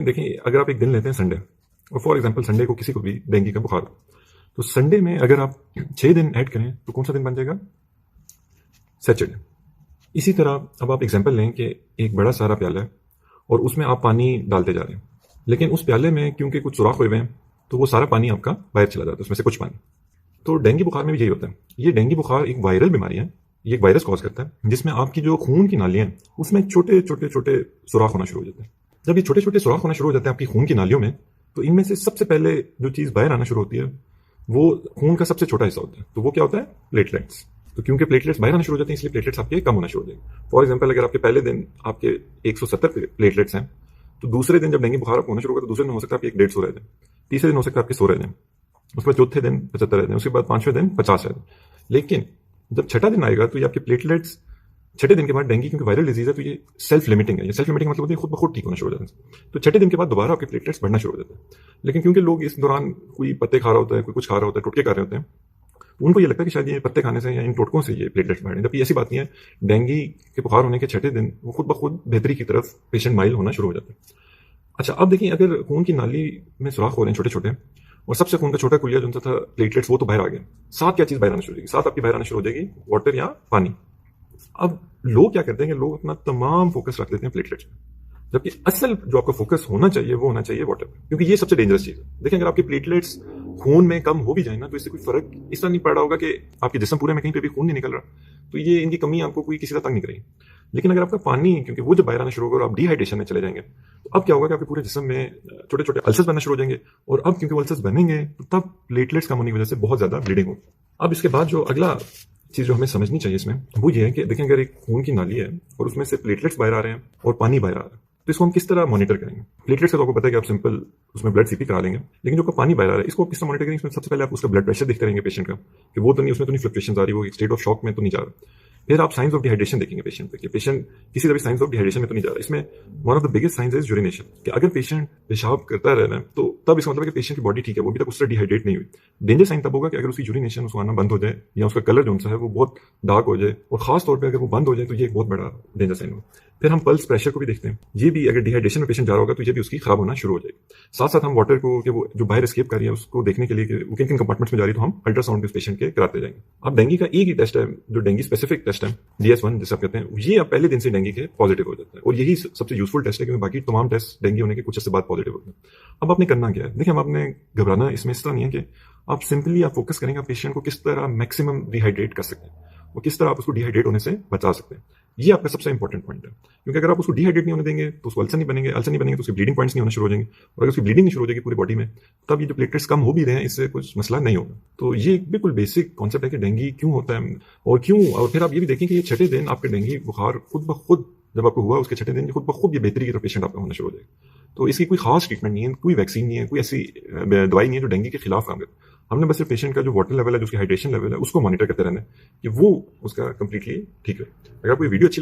देखिए, अगर आप एक दिन लेते हैं संडे, और फॉर एग्जांपल संडे को किसी को भी डेंगू का बुखार हो, तो संडे में अगर आप 6 दिन ऐड करें तो कौन सा दिन बन जाएगा? सैटरडे। इसी तरह अब आप एग्जांपल लें कि एक बड़ा सारा प्याला है और उसमें आप पानी डालते जा रहे हैं, लेकिन उस प्याले में क्योंकि कुछ सुराख हुए हुए हैं तो वो सारा पानी आपका बाहर चला जाता है, उसमें से कुछ पानी। तो डेंगू बुखार में भी यही होता है। ये डेंगू बुखार एक वायरल बीमारी है, ये एक वायरस कॉज करता है जिसमें आपकी जो खून की नालियां हैं उसमें छोटे छोटे छोटे सुराख होना शुरू हो जाते हैं। जब ये छोटे छोटे सुराख होना शुरू हो जाते हैं आपकी खून की नालियों में, तो इनमें से सबसे पहले जो चीज़ बाहर आना शुरू होती है वो खून का सबसे छोटा हिस्सा होता है। तो वो क्या होता है? प्लेटलेट्स। तो क्योंकि प्लेटलेट्स बाहर आना शुरू हो जाते हैं इसलिए प्लेटलेट्स आपके कम होना शुरू हो जाएंगे। फॉर एग्जाम्पल, अगर आपके पहले दिन आपके 170 प्लेटलेट्स हैं, तो दूसरे दिन जब डेंगू बुखार आपको होना शुरू होगा तो दूसरे दिन हो सकता है आपके 150 रह जाए, तीसरे दिन हो सकता है आपके 100 रह जाए, उसके बाद चौथे दिन 75 रह जाए, उसके बाद पांचवें दिन 50 रह जाए। लेकिन जब छठा दिन आएगा तो ये आपके प्लेटलेट्स छठे दिन के बाद, डेंगू क्योंकि वायरल डिजीज है तो ये सेल्फ लिमिटिंग है। ये सेल्फ लिमिटिंग मतलब होती है खुद ब खुद ठीक होना शुरू हो जाता है। तो छठे दिन के बाद दोबारा आपके प्लेटलेट्स बढ़ना शुरू हो जाते हैं। लेकिन क्योंकि लोग इस दौरान कोई पत्ते खा रहा होता है, कोई कुछ खा रहा होता है, टोटके खा रहे होते हैं, तो उनको ये लगता है कि शायद ये पत्ते खाने से या इन टोटकों से ये प्लेटलेट्स बढ़ रहे हैं, जबकि ऐसी बात नहीं है। डेंगू के बुखार होने के छठे दिन वो खुद ब खुद बेहतरी की तरफ पेशेंट माइल होना शुरू हो जाता है। अच्छा, अब देखिए, अगर खून की नाली में सुराख हो रहे हैं छोटे छोटे और सबसे खून का छोटा कुलिया जो था प्लेटलेट्स, वो तो बाहर आ गया, साथ क्या चीज बाहर आना शुरू हो जाएगी? साथ आपकी बाहर आना शुरू हो जाएगी वाटर या पानी। अब लोग क्या करते हैं कि लोग अपना तमाम फोकस रख देते हैं प्लेटलेट्स पे, जबकि असल जो आपका फोकस होना चाहिए वो होना चाहिए वाटर पे, क्योंकि ये सबसे डेंजरस चीज है। देखिए, अगर आपके प्लेटलेट्स खून में कम हो भी जाए ना तो इससे कोई फर्क इस तरह नहीं पड़ रहा होगा कि आपके जिस्म पूरे में कहीं पे भी खून नहीं निकल रहा, तो ये इनकी कमी आपको कोई किसी तरह तंग नहीं करेगी। लेकिन अगर आपका पानी, क्योंकि वो जब बाहर आना शुरू होगा और आप डिहाइड्रेशन में चले जाएंगे, तो अब क्या होगा कि आपके पूरे जिस्म में छोटे छोटे अल्सर्स बनना शुरू हो जाएंगे, और अब क्योंकि अल्सर्स बनेंगे तो तब प्लेटलेट्स कम होने की वजह से बहुत ज्यादा ब्लीडिंग होगी। अब इसके बाद जो अगला चीज जो हमें समझनी चाहिए इसमें, वो ये है कि देखें, अगर एक खून की नाली है और उसमें से प्लेटलेट्स बाहर आ रहे हैं और पानी बाहर आ रहा है, तो इसको हम किस तरह मॉनिटर करेंगे? प्लेटलेट्स का तो आपको पता है कि आप सिंपल उसमें ब्लड सीपी करा लेंगे, लेकिन जो पानी बाहर आ रहा है इसको आप किस तरह मॉनिटर करेंगे? इसमें सबसे पहले आप उसका ब्लड प्रेशर देखते रहेंगे पेशेंट का, कि वो तो नहीं, उसमें तो नहीं फ्लक्चुएशंस आ रही, वो एक स्टेट ऑफ शॉक में तो नहीं जा रहा। फिर आप साइंस ऑफ डिहाइड्रेशन देखेंगे पेशेंट पे, कि पेशेंट किसी तरह साइंस ऑफ डिहाइड्रेशन में तो नहीं जा रहा। इसमें one of the biggest science is urination, कि अगर पेशेंट पेशाब करता रह रहा है तो तब इसका मतलब है कि पेशेंट की बॉडी ठीक है, वो अभी तक उससे डिहाइड्रेट नहीं हुई। डेंजर साइन तब होगा कि अगर उसकी यूरिनेशन उसको आना बंद हो जाए या उसका कलर जो है वो बहुत डार्क हो जाए, और खास तौर पर अगर वो बंद हो जाए तो ये एक बहुत बड़ा डेंजर साइन होगा। फिर हम पल्स प्रेशर को भी देखते हैं, ये भी अगर डिहाइड्रेशन में पेशेंट जा रहा होगा तो ये भी उसकी खराब होना शुरू हो जाएगी। साथ साथ हम वाटर को, कि वो जो बाहर एस्केप कर रही है उसको देखने के लिए कि वो किन किन कंपार्टमेंट्स में जा रही है, तो हम अल्ट्रासाउंड उस पेशेंट के कराते जाएंगे। अब डेंगू का एक ही टेस्ट है जो डेंगू स्पेसिफिक टेस्ट है, DS1 जिसे आप कहते हैं, ये अब पहले दिन से डेंगू के पॉजिटिव हो जाता है, और यही सबसे यूजफुल टेस्ट है, क्योंकि बाकी तमाम टेस्ट डेंगू होने के कुछ अर्से बाद पॉजिटिव होते हैं। अब आपने करना क्या है? देखिए, अब आपने घबराना इसमें इस तरह नहीं है कि आप सिंपली आप फोकस करेंगे पेशेंट को किस तरह मैक्सिमम डिहाइड्रेट कर सकते हैं, वो किस तरह आप उसको डिहाइड्रेट होने से बचा सकते हैं। ये आपका सबसे इंपॉर्टेंट पॉइंट है, क्योंकि अगर आप उसको डिहाइड्रेट नहीं होने देंगे तो उसको अल्सर नहीं बनेंगे, अल्सर नहीं बनेंगे तो उसके ब्लीडिंग पॉइंट्स नहीं होना शुरू हो जाएंगे, और अगर उसकी ब्लीडिंग नहीं शुरू हो जाएगी पूरी बॉडी में, तब ये जो प्लेटलेट्स कम हो भी रहे हैं इससे कुछ मसला नहीं होगा। तो ये बिल्कुल बेसिक कॉन्सेप्ट है कि डेंगू क्यों होता है और क्यों। और फिर आप ये भी देखें कि ये छठे दिन आपके डेंगू बुखार खुद ब खुद जब आपको हुआ उसके छठे दिन खुद ब खुद ये बेहतरी की तरफ पेशेंट आपका होना शुरू हो जाएगा। तो इसकी कोई खास ट्रीटमेंट नहीं है, कोई वैक्सीन नहीं है, कोई ऐसी दवाई नहीं है जो डेंगू के खिलाफ काम करे। हमने बस पेशेंट का जो वाटर लेवल है, जो उसकी हाइड्रेशन लेवल है, उसको मॉनिटर करते रहना है कि वो उसका कंप्लीटली ठीक है। अगर कोई वीडियो अच्छी